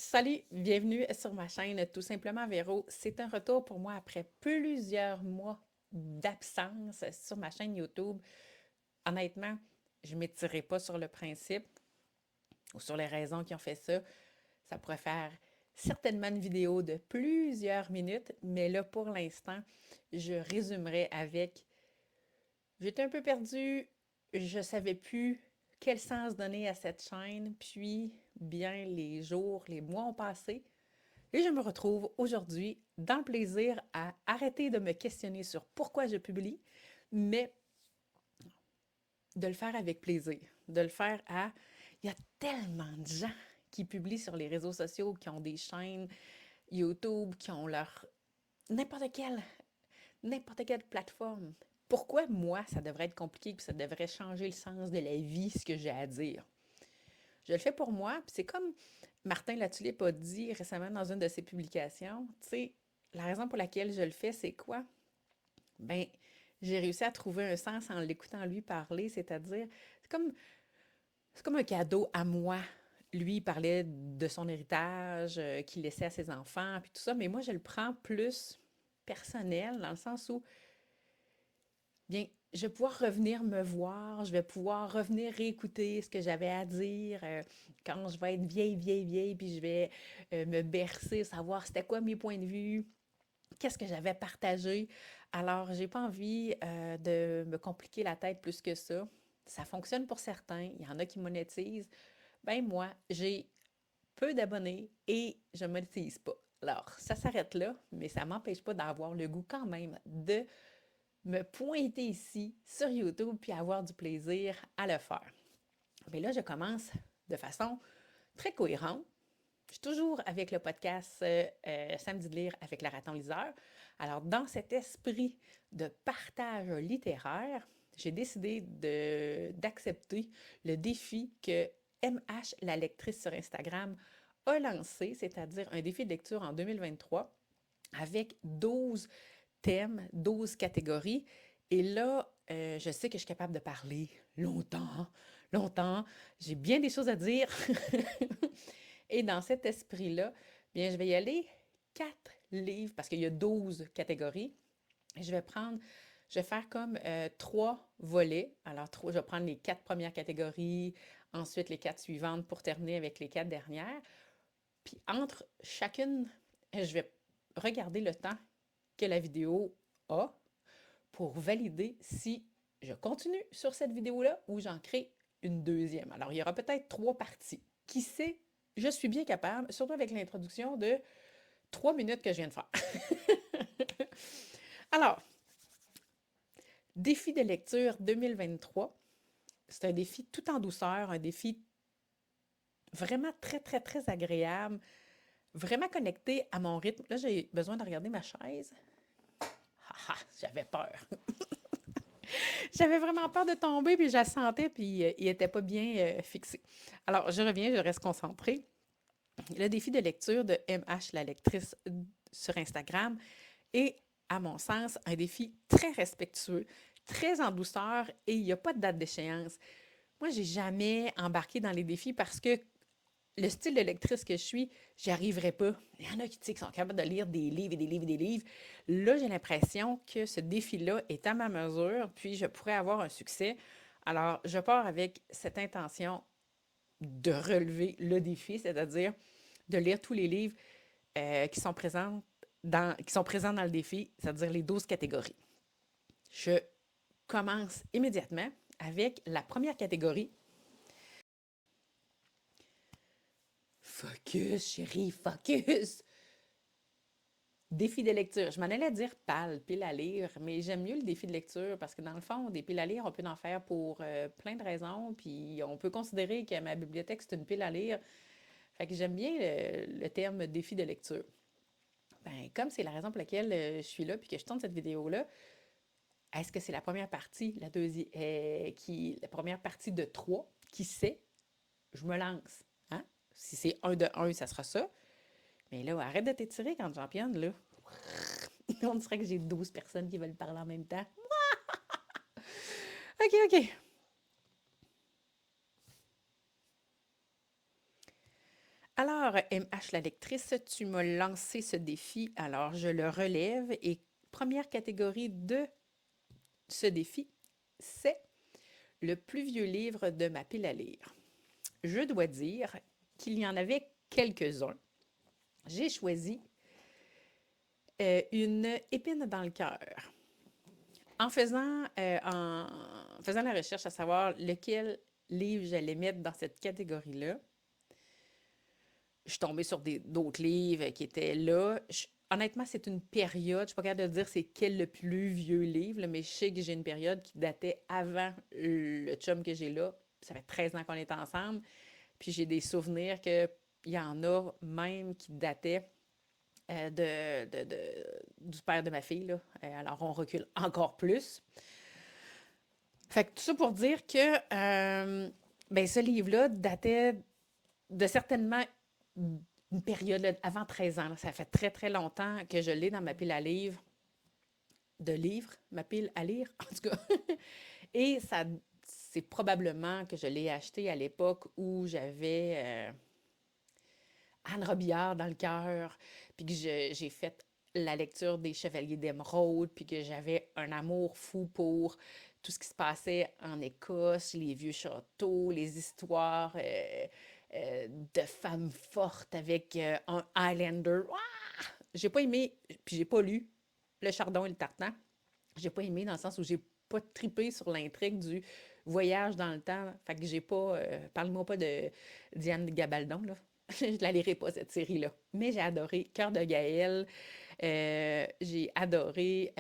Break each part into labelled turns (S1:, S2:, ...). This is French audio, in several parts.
S1: Salut, bienvenue sur ma chaîne Tout simplement Véro. C'est un retour pour moi après plusieurs mois d'absence sur ma chaîne YouTube. Honnêtement, je ne m'étirerai pas sur le principe ou sur les raisons qui ont fait ça. Ça pourrait faire certainement une vidéo de plusieurs minutes, mais là, pour l'instant, je résumerai avec j'étais un peu perdue, je savais plus quel sens donner à cette chaîne, puis bien les jours, les mois ont passé. Et je me retrouve aujourd'hui dans le plaisir à arrêter de me questionner sur pourquoi je publie, mais de le faire avec plaisir, de le faire à... Il y a tellement de gens qui publient sur les réseaux sociaux, qui ont des chaînes YouTube, qui ont leur... n'importe quelle, n'importe quelle plateforme. Pourquoi moi, ça devrait être compliqué, que ça devrait changer le sens de la vie, ce que j'ai à dire? Je le fais pour moi, puis c'est comme Martin Latulippe a dit récemment dans une de ses publications, tu sais, la raison pour laquelle je le fais, c'est quoi? Ben, j'ai réussi à trouver un sens en l'écoutant lui parler, c'est-à-dire, c'est comme, c'est comme un cadeau à moi. Lui, il parlait de son héritage qu'il laissait à ses enfants, puis tout ça, mais moi, je le prends plus personnel, dans le sens où, bien, je vais pouvoir revenir me voir, je vais pouvoir revenir réécouter ce que j'avais à dire quand je vais être vieille, vieille, vieille, puis je vais me bercer, savoir c'était quoi mes points de vue, qu'est-ce que j'avais partagé. Alors, j'ai pas envie de me compliquer la tête plus que ça. Ça fonctionne pour certains, il y en a qui monétisent. Ben moi, j'ai peu d'abonnés et je ne monétise pas. Alors, ça s'arrête là, mais ça ne m'empêche pas d'avoir le goût quand même de me pointer ici sur YouTube puis avoir du plaisir à le faire. Mais là, je commence de façon très cohérente. Je suis toujours avec le podcast Samedi de lire avec le raton liseur. Alors, dans cet esprit de partage littéraire, j'ai décidé d'accepter le défi que MH, la lectrice sur Instagram, a lancé, c'est-à-dire un défi de lecture en 2023 avec 12 thèmes, 12 catégories. Et là, je sais que je suis capable de parler longtemps, longtemps. J'ai bien des choses à dire. Et dans cet esprit-là, bien, je vais y aller 4 livres parce qu'il y a 12 catégories. Et je vais faire comme 3 volets. Alors, je vais prendre les 4 premières catégories, ensuite les 4 suivantes pour terminer avec les 4 dernières. Puis entre chacune, je vais regarder le temps que la vidéo a pour valider si je continue sur cette vidéo-là ou j'en crée une deuxième. Alors, il y aura peut-être 3 parties. Qui sait, je suis bien capable, surtout avec l'introduction de 3 minutes que je viens de faire. Alors, défi de lecture 2023. C'est un défi tout en douceur, un défi vraiment très, très, très agréable, vraiment connecté à mon rythme. Là, j'ai besoin de regarder ma chaise. Ah, j'avais peur. J'avais vraiment peur de tomber, puis je la sentais, puis il n'était pas bien fixé. Alors, je reviens, je reste concentrée. Le défi de lecture de MH, la lectrice sur Instagram, est, à mon sens, un défi très respectueux, très en douceur, et il n'y a pas de date d'échéance. Moi, j'ai jamais embarqué dans les défis parce que le style de lectrice que je suis, j'y arriverais pas. Il y en a qui, tu sais, qui sont capables de lire des livres et des livres et des livres. Là, j'ai l'impression que ce défi-là est à ma mesure, puis je pourrais avoir un succès. Alors, je pars avec cette intention de relever le défi, c'est-à-dire de lire tous les livres qui sont présents dans le défi, c'est-à-dire les 12 catégories. Je commence immédiatement avec la première catégorie. Focus, chérie, focus! Défi de lecture. Je m'en allais dire pile à lire, mais j'aime mieux le défi de lecture parce que dans le fond, des piles à lire, on peut en faire pour plein de raisons, puis on peut considérer que ma bibliothèque, c'est une pile à lire. Fait que j'aime bien le terme défi de lecture. Ben, comme c'est la raison pour laquelle je suis là puis que je tourne cette vidéo-là, est-ce que c'est la première partie, la deuxième, la première partie de 3? Qui sait? Je me lance. Hein? Si c'est un de un, ça sera ça. Mais là, arrête de t'étirer quand championne, là. On dirait que j'ai 12 personnes qui veulent parler en même temps. OK, OK. Alors, MH la lectrice, tu m'as lancé ce défi, alors je le relève et première catégorie de ce défi, c'est le plus vieux livre de ma pile à lire. Je dois dire qu'il y en avait quelques-uns. J'ai choisi une épine dans le cœur. En faisant la recherche à savoir lequel livre j'allais mettre dans cette catégorie-là, je suis tombée sur d'autres livres qui étaient là. Honnêtement, c'est une période, je ne suis pas capable de dire c'est quel le plus vieux livre, là, mais je sais que j'ai une période qui datait avant le chum que j'ai là. Ça fait 13 ans qu'on est ensemble. Puis j'ai des souvenirs qu'il y en a même qui dataient du père de ma fille. Là. Alors on recule encore plus. Fait que tout ça pour dire que ben, ce livre-là datait de certainement une période là, avant 13 ans. Là. Ça fait très, très longtemps que je l'ai dans ma pile à livres. De livres, ma pile à lire, en tout cas. Et ça, c'est probablement que je l'ai acheté à l'époque où j'avais Anne Robillard dans le cœur, puis que j'ai fait la lecture des Chevaliers d'Émeraude, puis que j'avais un amour fou pour tout ce qui se passait en Écosse, les vieux châteaux, les histoires de femmes fortes avec un Highlander. Ouah! J'ai pas aimé, puis j'ai pas lu Le Chardon et le Tartan. J'ai pas aimé dans le sens où j'ai pas trippé sur l'intrigue du voyage dans le temps. Fait que j'ai pas. Parle-moi pas de Diane Gabaldon, là. Je la lirai pas, cette série-là. Mais j'ai adoré Cœur de Gaël. J'ai adoré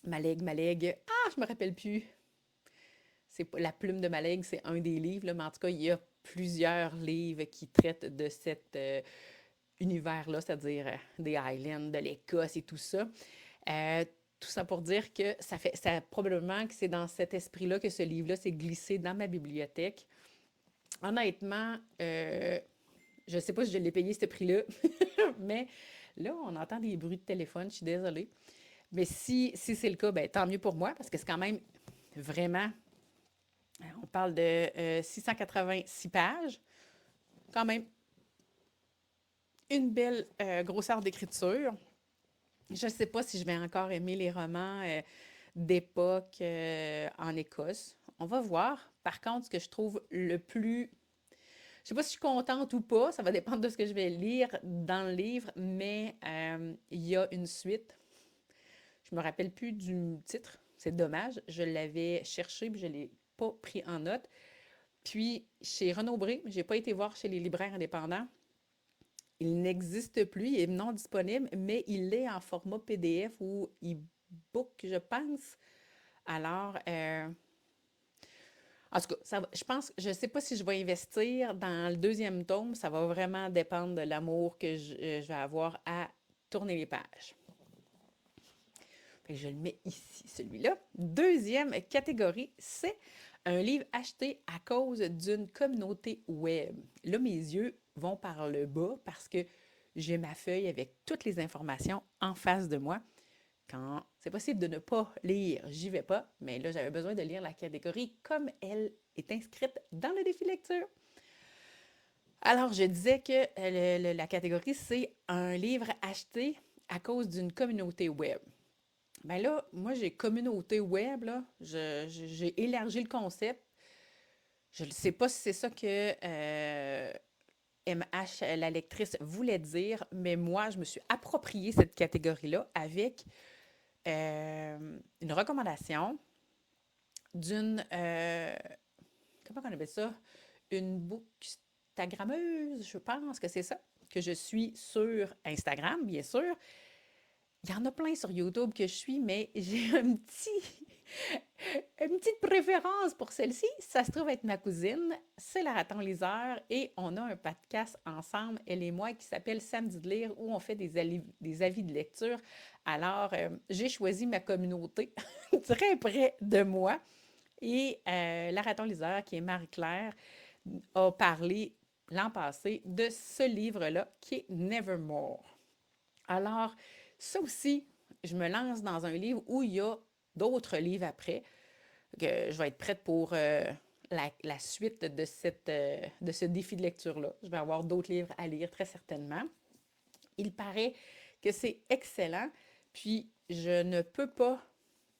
S1: Malègue. Ah, je me rappelle plus. C'est La plume de Malègue, c'est un des livres, là, mais en tout cas, il y a plusieurs livres qui traitent de cet univers-là, c'est-à-dire des Highlands, de l'Écosse et tout ça. Euh, tout ça pour dire que ça probablement que c'est dans cet esprit-là que ce livre-là s'est glissé dans ma bibliothèque. Honnêtement, je ne sais pas si je l'ai payé ce prix-là, mais là, on entend des bruits de téléphone, je suis désolée. Mais si c'est le cas, ben, tant mieux pour moi, parce que c'est quand même vraiment, on parle de 686 pages, quand même une belle grosseur d'écriture. Je ne sais pas si je vais encore aimer les romans d'époque en Écosse. On va voir. Par contre, ce que je trouve le plus... Je ne sais pas si je suis contente ou pas, ça va dépendre de ce que je vais lire dans le livre, mais il y a une suite. Je ne me rappelle plus du titre. C'est dommage. Je l'avais cherché, mais je ne l'ai pas pris en note. Puis, chez Renaud-Bré, je n'ai pas été voir chez les libraires indépendants. Il n'existe plus, il est non disponible, mais il est en format PDF ou e-book, je pense. Alors, en tout cas, je pense, je ne sais pas si je vais investir dans le deuxième tome. Ça va vraiment dépendre de l'amour que je vais avoir à tourner les pages. Fait que je le mets ici, celui-là. Deuxième catégorie, c'est un livre acheté à cause d'une communauté web. Là, mes yeux vont par le bas parce que j'ai ma feuille avec toutes les informations en face de moi. Quand c'est possible de ne pas lire, j'y vais pas, mais là, j'avais besoin de lire la catégorie comme elle est inscrite dans le défi lecture. Alors, je disais que la catégorie, c'est un livre acheté à cause d'une communauté web. Ben là, moi, j'ai communauté web, là. J'ai élargi le concept. Je ne sais pas si c'est ça que MH, la lectrice, voulait dire, mais moi, je me suis approprié cette catégorie-là avec une recommandation d'une, comment on appelle ça? Une bookstagrammeuse, je pense que c'est ça, que je suis sur Instagram, bien sûr. Il y en a plein sur YouTube que je suis, mais j'ai une petite préférence pour celle-ci. Ça se trouve être ma cousine, c'est la Raton Liseur, et on a un podcast ensemble, elle et moi, qui s'appelle Samedi de lire, où on fait des avis de lecture. Alors, j'ai choisi ma communauté très près de moi. Et la Raton Liseur, qui est Marie-Claire, a parlé l'an passé de ce livre-là, qui est Nevermore. Alors, ça aussi, je me lance dans un livre où il y a d'autres livres après, que je vais être prête pour la suite de ce défi de lecture-là. Je vais avoir d'autres livres à lire, très certainement. Il paraît que c'est excellent, puis je ne peux pas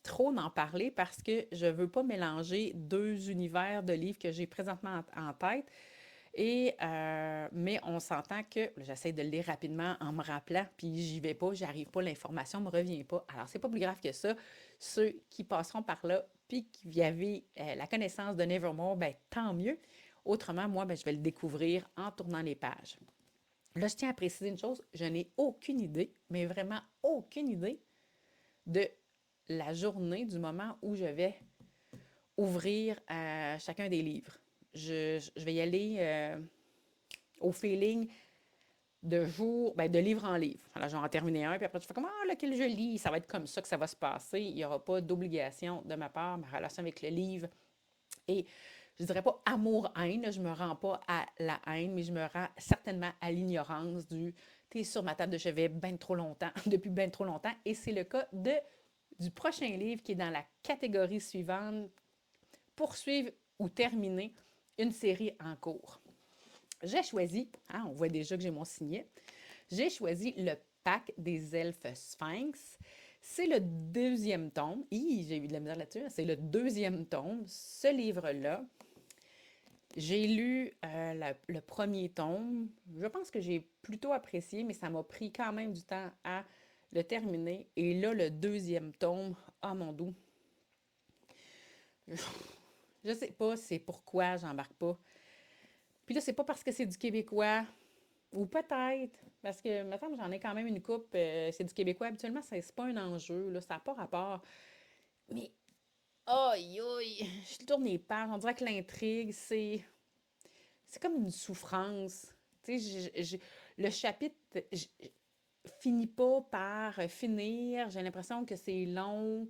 S1: trop en parler parce que je ne veux pas mélanger deux univers de livres que j'ai présentement en tête. Mais on s'entend que j'essaie de le lire rapidement en me rappelant, puis j'y vais pas, j'y arrive pas, l'information me revient pas. Alors, c'est pas plus grave que ça. Ceux qui passeront par là, puis qui avaient la connaissance de Nevermore, ben tant mieux. Autrement, moi, ben, je vais le découvrir en tournant les pages. Là, je tiens à préciser une chose, je n'ai aucune idée, mais vraiment aucune idée de la journée, du moment où je vais ouvrir chacun des livres. Je vais y aller au feeling de jour, ben de livre en livre. Alors, je vais en terminer un, puis après, tu fais comme, ah, lequel je lis, ça va être comme ça que ça va se passer. Il n'y aura pas d'obligation de ma part, ma relation avec le livre. Et je ne dirais pas amour-haine, je ne me rends pas à la haine, mais je me rends certainement à l'ignorance du t'es sur ma table de chevet bien trop longtemps, depuis bien trop longtemps. Et c'est le cas du prochain livre qui est dans la catégorie suivante, poursuivre ou terminer une série en cours. J'ai choisi, on voit déjà que j'ai mon signet, j'ai choisi Le Pack des Elfes Sphinx. C'est le deuxième tome. J'ai eu de la misère là-dessus. C'est le deuxième tome. Ce livre-là, j'ai lu le premier tome. Je pense que j'ai plutôt apprécié, mais ça m'a pris quand même du temps à le terminer. Et là, le deuxième tome, mon dos. Je sais pas c'est pourquoi j'embarque pas. Puis là, c'est pas parce que c'est du québécois, ou peut-être, parce que, me semble, j'en ai quand même une coupe, c'est du québécois. Habituellement, c'est pas un enjeu, là, ça n'a pas rapport. Mais, aïe, aïe, je tourne les pages, on dirait que l'intrigue, c'est comme une souffrance. Tu sais, le chapitre finit pas par finir, j'ai l'impression que c'est long,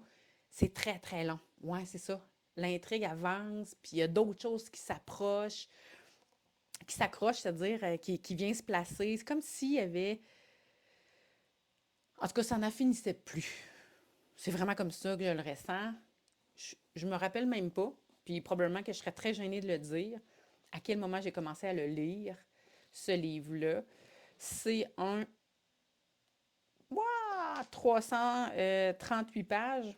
S1: c'est très, très long. Ouais, c'est ça. L'intrigue avance, puis il y a d'autres choses qui s'accrochent, c'est-à-dire qui vient se placer. C'est comme s'il y avait... En tout cas, ça n'en finissait plus. C'est vraiment comme ça que je le ressens. Je me rappelle même pas, puis probablement que je serais très gênée de le dire, à quel moment j'ai commencé à le lire, ce livre-là. C'est un... Wow, 338 pages.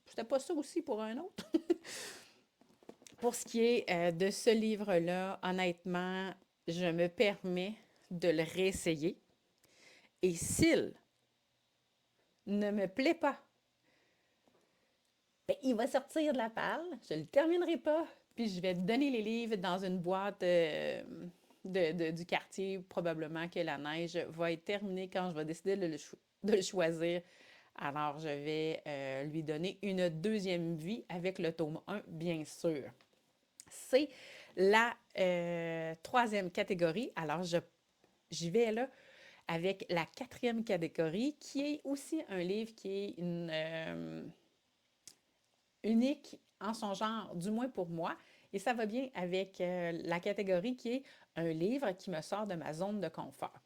S1: C'était pas ça aussi pour un autre. Pour ce qui est de ce livre-là, honnêtement, je me permets de le réessayer. Et s'il ne me plaît pas, ben, il va sortir de la palle, je ne le terminerai pas, puis je vais donner les livres dans une boîte du quartier, probablement que la neige va être terminée quand je vais décider de le choisir. Alors, je vais lui donner une deuxième vie avec le tome 1, bien sûr. C'est la troisième catégorie. Alors, j'y vais là avec la quatrième catégorie, qui est aussi un livre qui est unique en son genre, du moins pour moi. Et ça va bien avec la catégorie qui est un livre qui me sort de ma zone de confort.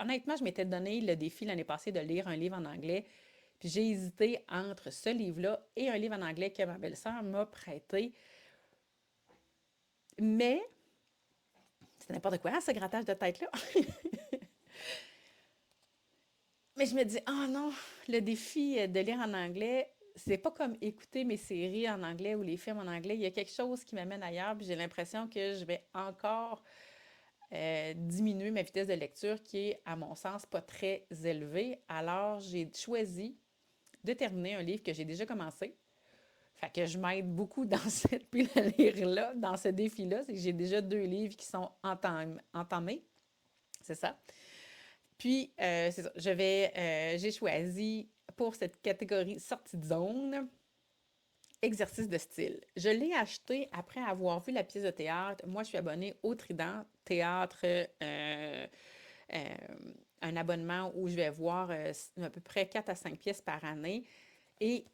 S1: Honnêtement, je m'étais donné le défi l'année passée de lire un livre en anglais, puis j'ai hésité entre ce livre-là et un livre en anglais que ma belle-sœur m'a prêté. Mais, c'est n'importe quoi, ce grattage de tête-là. Mais je me dis, oh non, le défi de lire en anglais, c'est pas comme écouter mes séries en anglais ou les films en anglais. Il y a quelque chose qui m'amène ailleurs, puis j'ai l'impression que je vais encore diminuer ma vitesse de lecture qui est, à mon sens, pas très élevée. Alors, j'ai choisi de terminer un livre que j'ai déjà commencé. Fait que je m'aide beaucoup dans cette pile à lire-là, dans ce défi-là. C'est que j'ai déjà 2 livres qui sont entamés. C'est ça. Puis, c'est ça. J'ai choisi pour cette catégorie sortie de zone, exercice de style. Je l'ai acheté après avoir vu la pièce de théâtre. Moi, je suis abonnée au Trident Théâtre, un abonnement où je vais voir à peu près 4 à 5 pièces par année. Et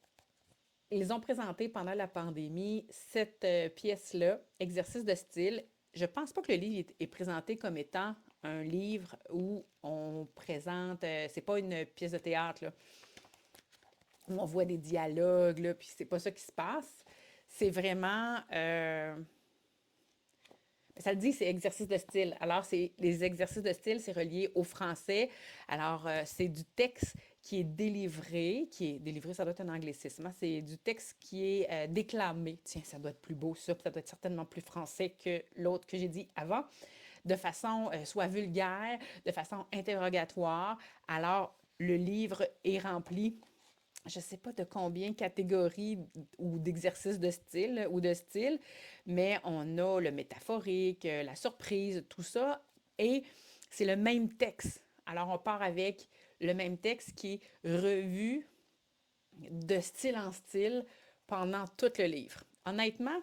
S1: ils ont présenté pendant la pandémie cette pièce-là, exercice de style. Je pense pas que le livre est présenté comme étant un livre où on présente, c'est pas une pièce de théâtre, là, où on voit des dialogues, là, puis c'est pas ça qui se passe. c'est vraiment, ça le dit, c'est exercice de style. Alors, c'est les exercices de style, c'est relié au français. Alors, c'est du texte qui est délivré, ça doit être un anglicisme, hein. C'est du texte qui est déclamé. Tiens, ça doit être plus beau, ça, puis ça doit être certainement plus français que l'autre que j'ai dit avant, de façon soit vulgaire, de façon interrogatoire. Alors, le livre est rempli, je ne sais pas de combien de catégories ou d'exercices de style ou de style, mais on a le métaphorique, la surprise, tout ça, et c'est le même texte. Alors, on part avec le même texte qui est revu de style en style pendant tout le livre. Honnêtement,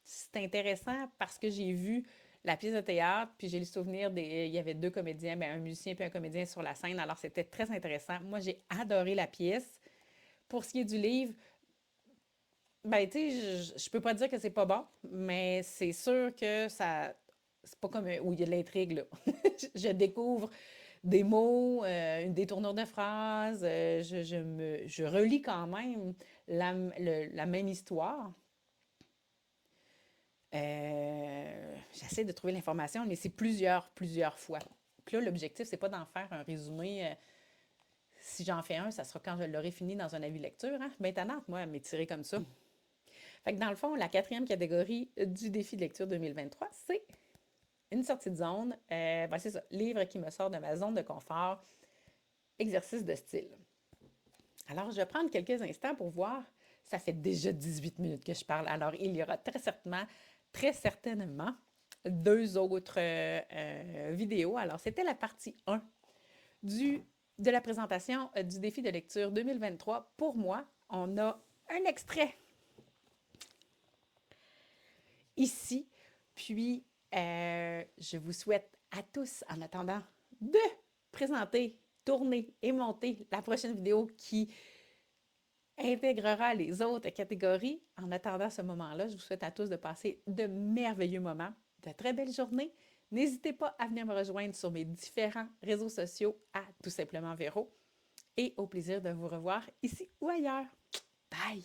S1: c'est intéressant parce que j'ai vu la pièce de théâtre, puis j'ai le souvenir il y avait deux comédiens, ben, un musicien puis un comédien sur la scène, alors c'était très intéressant. Moi, j'ai adoré la pièce. Pour ce qui est du livre, ben, tu sais, je peux pas dire que c'est pas bon, mais c'est sûr que ça. C'est pas comme où il y a de l'intrigue, là. Je découvre des mots, des tournures de phrases, je relis quand même la même histoire. J'essaie de trouver l'information, mais c'est plusieurs fois. Puis là, l'objectif, c'est pas d'en faire un résumé. Si j'en fais un, ça sera quand je l'aurai fini dans un avis lecture. Hein? Ben, tannante, moi, à m'étirer comme ça. Fait que dans le fond, la quatrième catégorie du défi de lecture 2023, c'est une sortie de zone. Ben, c'est ça, livre qui me sort de ma zone de confort, exercice de style. Alors, je vais prendre quelques instants pour voir. Ça fait déjà 18 minutes que je parle. Alors, il y aura très certainement, deux autres vidéos. Alors, c'était la partie 1 de la présentation du défi de lecture 2023. Pour moi, on a un extrait ici. Puis, je vous souhaite à tous, en attendant, de présenter, tourner et monter la prochaine vidéo qui intégrera les autres catégories. En attendant ce moment-là, je vous souhaite à tous de passer de merveilleux moments, de très belles journées. N'hésitez pas à venir me rejoindre sur mes différents réseaux sociaux à tout simplement Véro et au plaisir de vous revoir ici ou ailleurs. Bye!